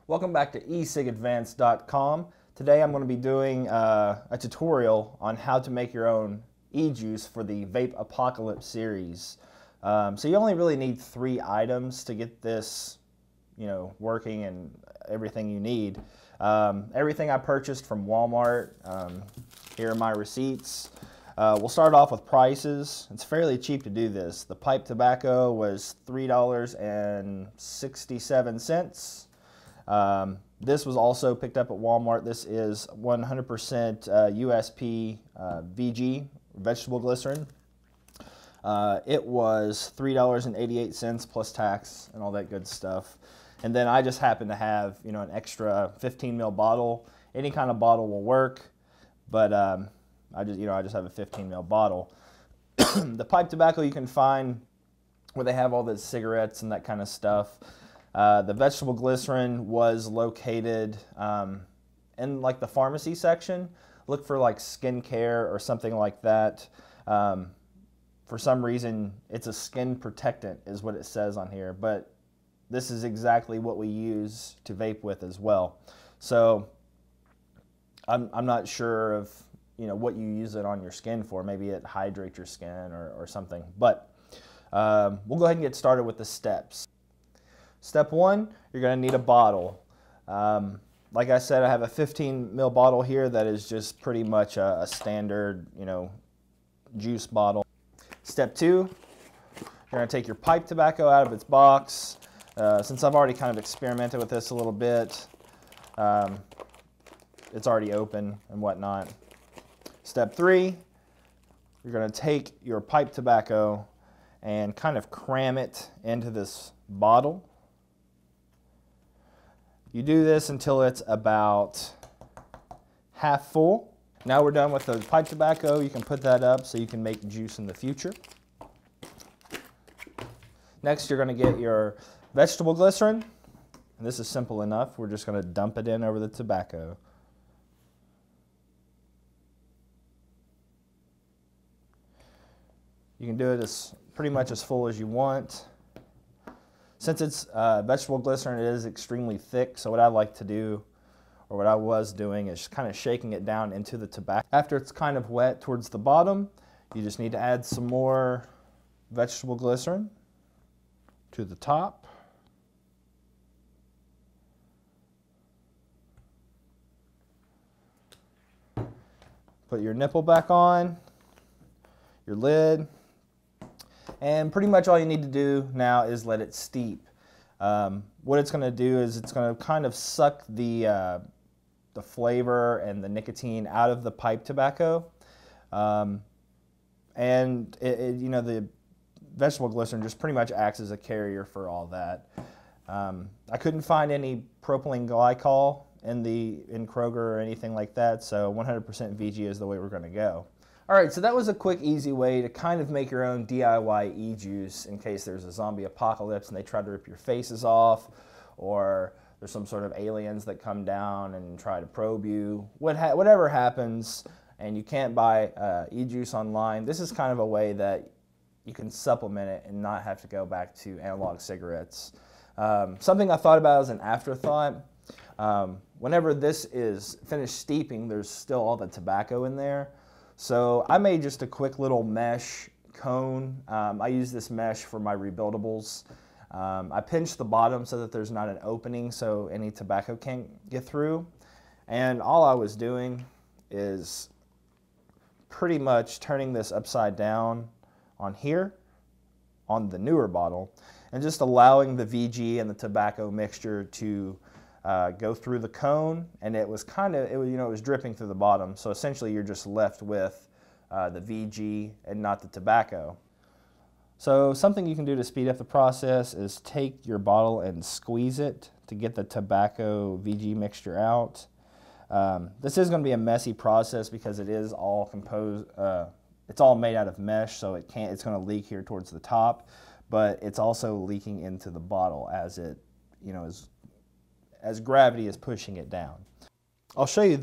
Welcome back to Ecigadvanced.com. Today I'm going to be doing a tutorial on how to make your own e-juice for the Vape-pocalypse series. So you only really need 3 items to get this, working and everything you need. Everything I purchased from Walmart. Here are my receipts. We'll start off with prices. It's fairly cheap to do this. The pipe tobacco was $3.67. This was also picked up at Walmart. This is 100% USP VG, vegetable glycerin. It was $3.88 plus tax and all that good stuff. And then I just happen to have, an extra 15 ml bottle. Any kind of bottle will work, but I just have a 15 ml bottle. The pipe tobacco you can find where they have all the cigarettes and that kind of stuff. The vegetable glycerin was located in like the pharmacy section. Look for like skincare or something like that. For some reason, it's a skin protectant is what it says on here, but this is exactly what we use to vape with as well. So I'm not sure of what you use it on your skin for. Maybe it hydrates your skin or something. But we'll go ahead and get started with the steps. Step 1, you're going to need a bottle. Like I said, I have a 15 ml bottle here that is just pretty much a standard, juice bottle. Step 2, you're going to take your pipe tobacco out of its box. Since I've already kind of experimented with this a little bit, it's already open and whatnot. Step 3, you're going to take your pipe tobacco and kind of cram it into this bottle. You do this until it's about half full. Now we're done with the pipe tobacco. You can put that up so you can make juice in the future. Next, you're going to get your vegetable glycerin. And this is simple enough. We're just going to dump it in over the tobacco. You can do it pretty much as full as you want. Since it's vegetable glycerin, it is extremely thick, so what I like to do, or what I was doing, is kind of shaking it down into the tobacco. After it's kind of wet towards the bottom, you just need to add some more vegetable glycerin to the top. Put your nipple back on, your lid. And pretty much all you need to do now is let it steep. What it's going to do is it's going to kind of suck the flavor and the nicotine out of the pipe tobacco. And the vegetable glycerin just pretty much acts as a carrier for all that. I couldn't find any propylene glycol in Kroger or anything like that, so 100% VG is the way we're going to go. Alright, so that was a quick, easy way to kind of make your own DIY e-juice in case there's a zombie apocalypse and they try to rip your faces off, or there's some sort of aliens that come down and try to probe you. Whatever happens and you can't buy e-juice online, this is kind of a way that you can supplement it and not have to go back to analog cigarettes. Something I thought about as an afterthought, whenever this is finished steeping, there's still all the tobacco in there. So I made just a quick little mesh cone. I use this mesh for my rebuildables. I pinched the bottom so that there's not an opening so any tobacco can't get through. And all I was doing is pretty much turning this upside down on here, on the newer bottle, and just allowing the VG and the tobacco mixture to go through the cone, and it was dripping through the bottom. So essentially you're just left with the VG and not the tobacco. So something you can do to speed up the process is take your bottle and squeeze it to get the tobacco VG mixture out. This is going to be a messy process because it is all composed, it's all made out of mesh, so it's going to leak here towards the top, but it's also leaking into the bottle as it, as gravity is pushing it down. I'll show you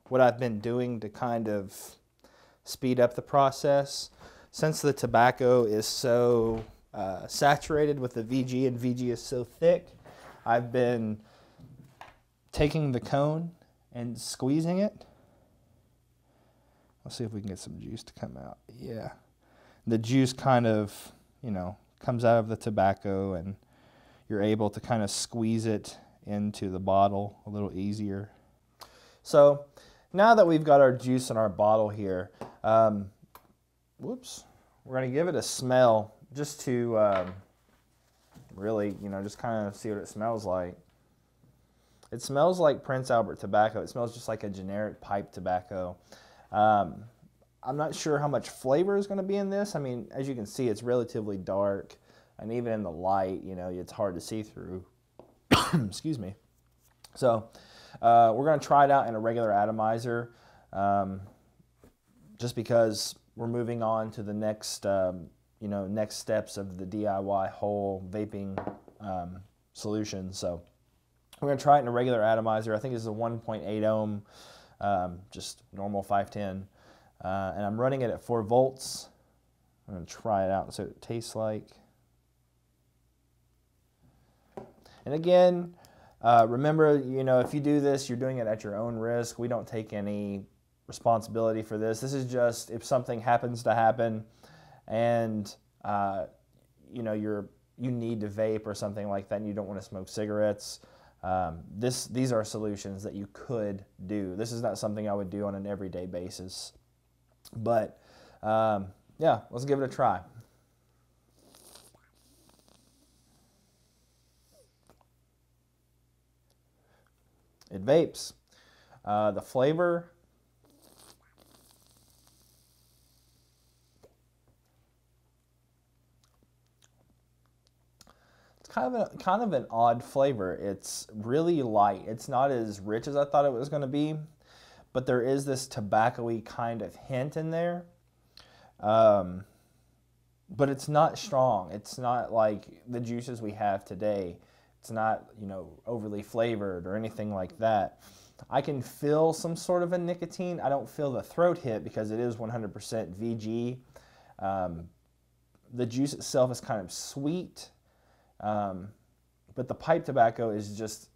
what I've been doing to kind of speed up the process. Since the tobacco is so saturated with the VG and VG is so thick, I've been taking the cone and squeezing it. Let's see if we can get some juice to come out. Yeah. The juice kind of, you know, comes out of the tobacco, and you're able to kind of squeeze it into the bottle a little easier. So now that we've got our juice in our bottle here, whoops, we're going to give it a smell just to really, you know, just kind of see what it smells like. It smells like Prince Albert tobacco. It smells just like a generic pipe tobacco. I'm not sure how much flavor is going to be in this. I mean, as you can see, it's relatively dark, and even in the light, you know, it's hard to see through. Excuse me. So we're going to try it out in a regular atomizer, just because we're moving on to the next, you know, next steps of the DIY whole vaping solution. So we're going to try it in a regular atomizer. I think this is a 1.8 ohm, just normal 510. And I'm running it at 4 volts. I'm going to try it out and see what it tastes like. And again, remember, you know, if you do this, you're doing it at your own risk. We don't take any responsibility for this. This is just if something happens to happen and, you know, you need to vape or something like that and you don't want to smoke cigarettes, these are solutions that you could do. This is not something I would do on an everyday basis. But, yeah, let's give it a try. It vapes. The flavor, it's kind of an odd flavor. It's really light. It's not as rich as I thought it was going to be, but there is this tobacco-y kind of hint in there. But it's not strong. It's not like the juices we have today. It's not, you know, overly flavored or anything like that. I can feel some sort of a nicotine. I don't feel the throat hit because it is 100% VG. The juice itself is kind of sweet, but the pipe tobacco is just,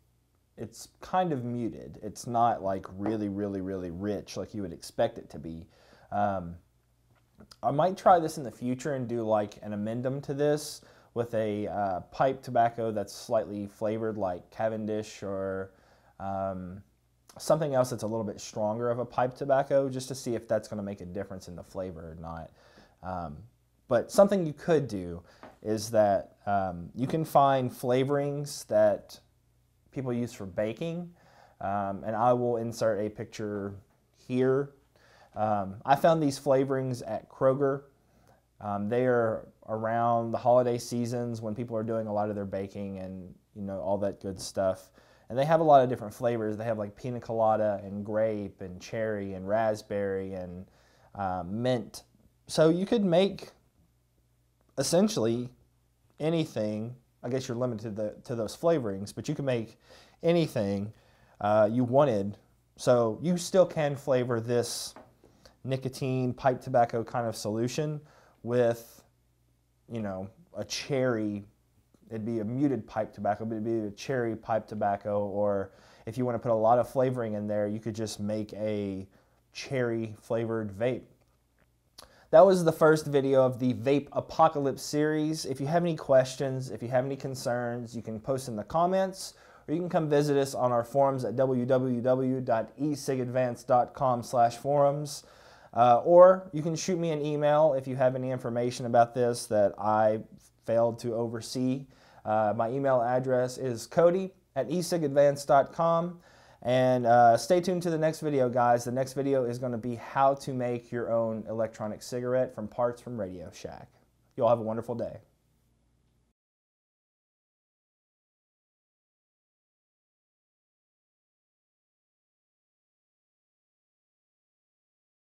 it's kind of muted. It's not like really, really, really rich like you would expect it to be. I might try this in the future and do like an amendum to this with a pipe tobacco that's slightly flavored like Cavendish or something else that's a little bit stronger of a pipe tobacco, just to see if that's going to make a difference in the flavor or not. But something you could do is that you can find flavorings that people use for baking, and I will insert a picture here. I found these flavorings at Kroger. They are around the holiday seasons when people are doing a lot of their baking and, you know, all that good stuff. And they have a lot of different flavors. They have like pina colada and grape and cherry and raspberry and mint. So you could make essentially anything. I guess you're limited to those flavorings, but you can make anything you wanted. So you still can flavor this nicotine pipe tobacco kind of solution with, you know, a cherry. It'd be a muted pipe tobacco, but it'd be a cherry pipe tobacco. Or if you want to put a lot of flavoring in there, you could just make a cherry flavored vape. That was the first video of the Vape-Apocalypse series. If you have any questions, if you have any concerns, you can post in the comments, or you can come visit us on our forums at www.ecigadvanced.com/forums. Or you can shoot me an email if you have any information about this that I failed to oversee. My email address is Cody@ecigadvanced.com. And stay tuned to the next video, guys. The next video is going to be how to make your own electronic cigarette from parts from Radio Shack. You all have a wonderful day.